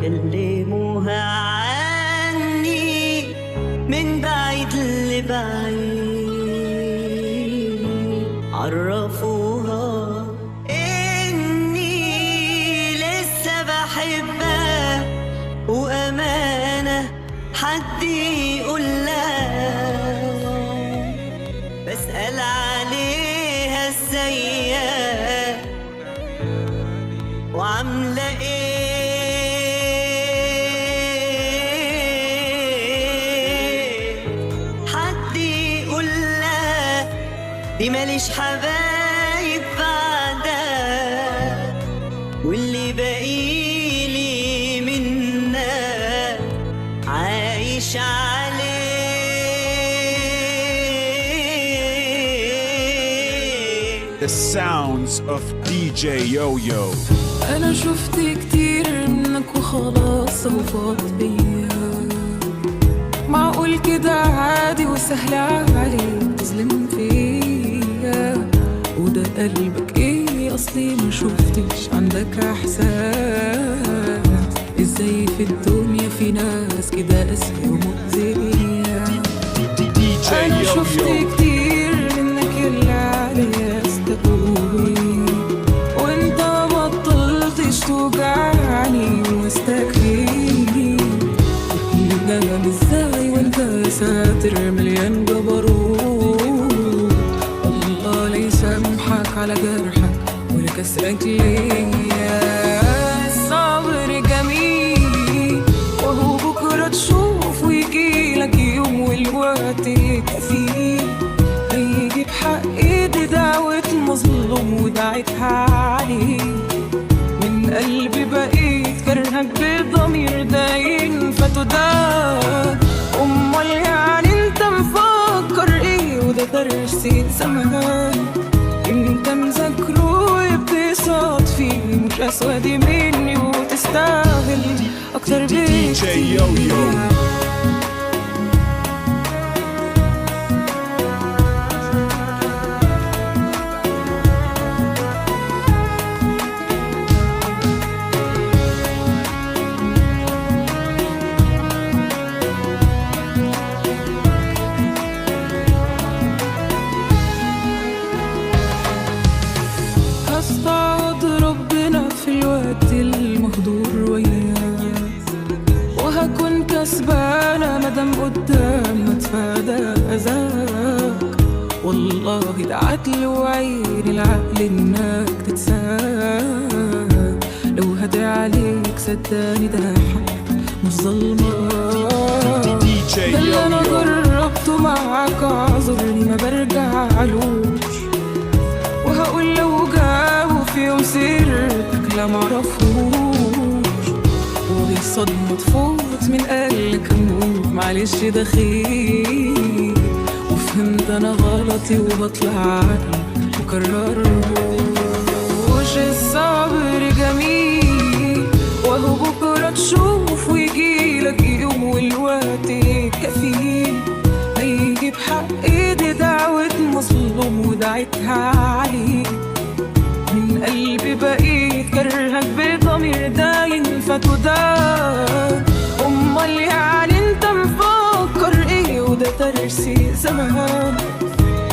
كلموها عني من بعيد لبعيد، عرفوها إني لسه بحبها وأمانة حد يقول لها، بسأل عليها ازيها وعاملة ايه، حد يقول لها دي ماليش حبايب بعدها، واللي باقيلي منها عايش عليه. The sounds of DJ Yo-Yo. أنا شفت كتير منك وخلاص وفاض بيا، معقول كده عادي وسهل عليك تظلم فيا؟ وده قلبك ايه أصلي ما شفتش عندك إحساس؟ ازاي في الدنيا في ناس كده قاسية ومؤذية؟ أنا شفت كتير منك اللي عليا استقوي، وانت مبطلتش توجعني واستكفيني. الندم ازاي وانت ساتر مليان جبروت، الله لا يسامحك على جرحك ولا كسرك ليا. الصبر جميل وهو بكرة تشوف ويجيلك يوم والوقت يكفيه، هيجي بحق ايدي دعوة مظلوم ودعيتها عليه. من قلبي بقيت كرهك بضمير داين فتدار، امال يعني انت مفكر ايه؟ وده درس زمان انت مذاكره وبتصاد فيه، مش اسود مني وتستاهل اكتر بكتير. هستعوض ربنا في الوقت المهدور وياك، وهكون كسبانة مدام قدام هتفادى أذاك. والله دعتلي وعيني العقل إنك تتساب، لو هدي عليك صدقني ده حق مش ظلمك. ده اللي أنا جربته معاك اعذرني ما برجعلوش، وهقول لو جابوا في يوم سيرتك لا معرفوش. ودي صدمة تفوت من قلك هموت معلش ده خير، وفهمت أنا غلطي وبطلع مكررهوش. الصبر جميل وهو بكرة تشوف ويجيلك يوم والوقت كفيل، هيجي بحق ايدي دعوة مظلوم ودعيتها عليك. من قلبي بقيت كرهك بضمير داين فتدار، امال يعني انت مفكر ايه؟ وده ترسي زمان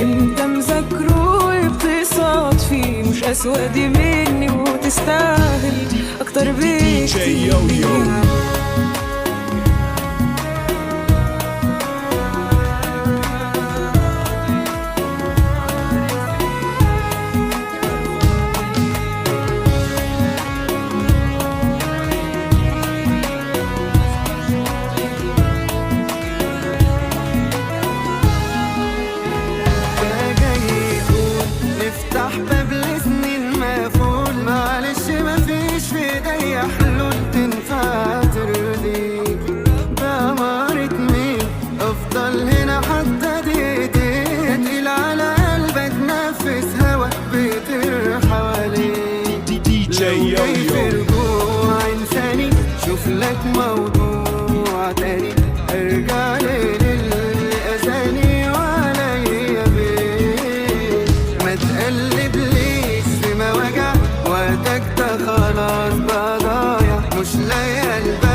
انت مذاكره وبتصاد فيه، مش اسود مني وتستاهل اكتر بكتير. شوف لك موضوع تاني ارجع للأذاني وعليا بيه، ما تقلب ليش في مواجع وقتك ده خلاص بقى ضايع، مش لاقي قلبك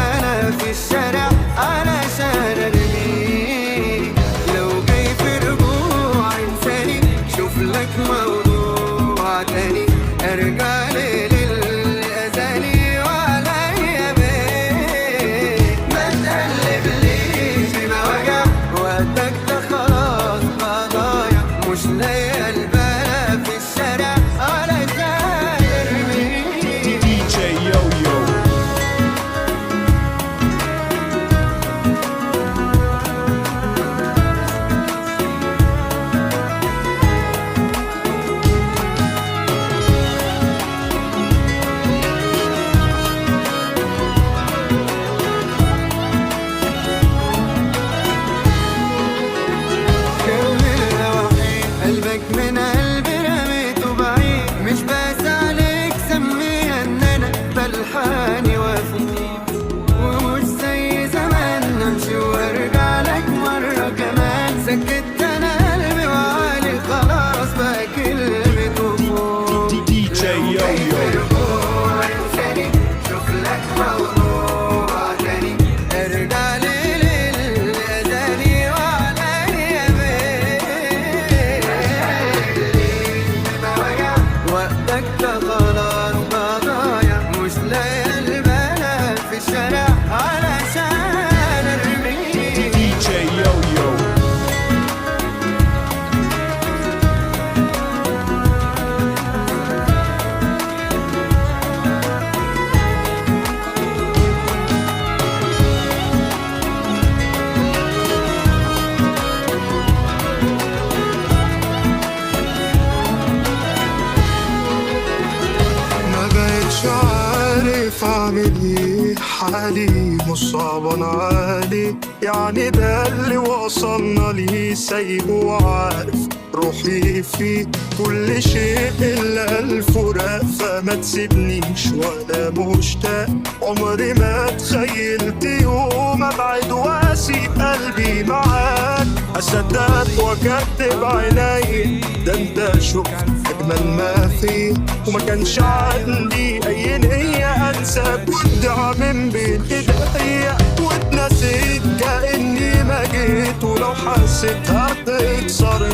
اعمل ايه حالي مش صعبان علي، يعني ده اللي وصلنا ليه، سايبه وعارف روحي فيه كل شيء الا الفراق، فما تسيبنيش وانا مشتاق، عمري ما تخيلت يوم ابعد واسيب قلبي معاك، اصدق واكدب عيني ده انت شفت اجمل ما فيه، وما كانش عندي اي نية انساك وادعى من بين ايديا، واتنسيت كاني ما جيت، ولو حسيت هتكسر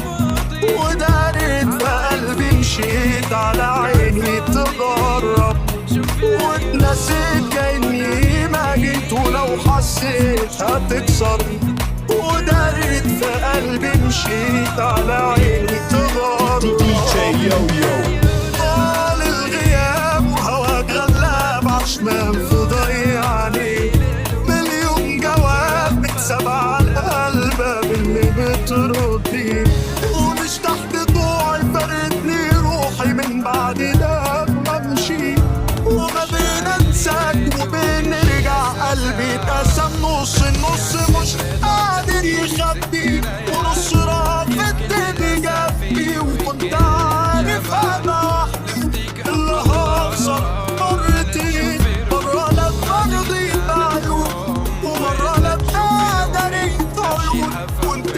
ودارت في قلبي مشيت على عيني تغرب، واتنسيت كاني ما جيت، ولو حسيت هتكسر ودارت في قلبي مشيت على عيني تغرب. DJ Yo-Yo. طال الغياب وهواك غلاب عشمان في ضيعني، مليون جواب بتساب على القلب اللي بتردي، ومش تحت ضوعي فردني روحي من بعد ده بمشي، وما بين انساك وبين نرجع قلبي اتقسم نص، النص مش قادر يخبي، ونص رافض بجنبي، وكنت عارف انا وحدي اللي هخسر مرتين، مرة لا برضي بعيون ومرة لا بقدر عيون، وانت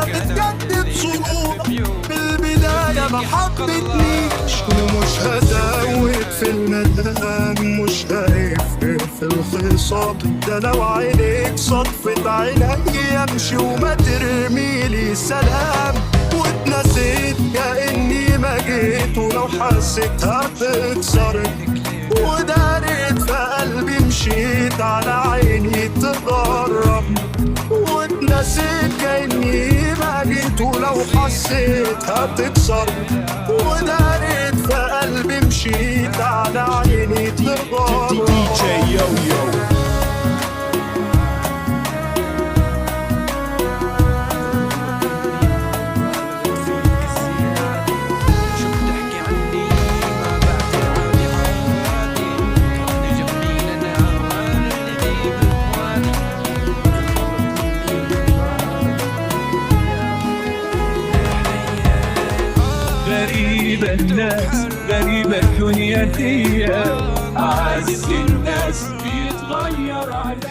بتجدد صدور بالبداية ما حبتنيش، ومش هزود في المدام مش هيفرق في الخصام، ده لو عينيك صدفت عيني امشي وما ترميلي سلام، واتنسيت كأني ما جيت، ولو حسيت هتكسر ودارت في قلبي مشيت على عيني تغرب، واتنسيت كأني ما جيت، ولو حسيت هتكسر ودارت في قلبي مشيت على عيني تغرب. DJ Yo-Yo. غريبة الناس غريبة الدنيا دي، أعز الناس بيتغير عليك.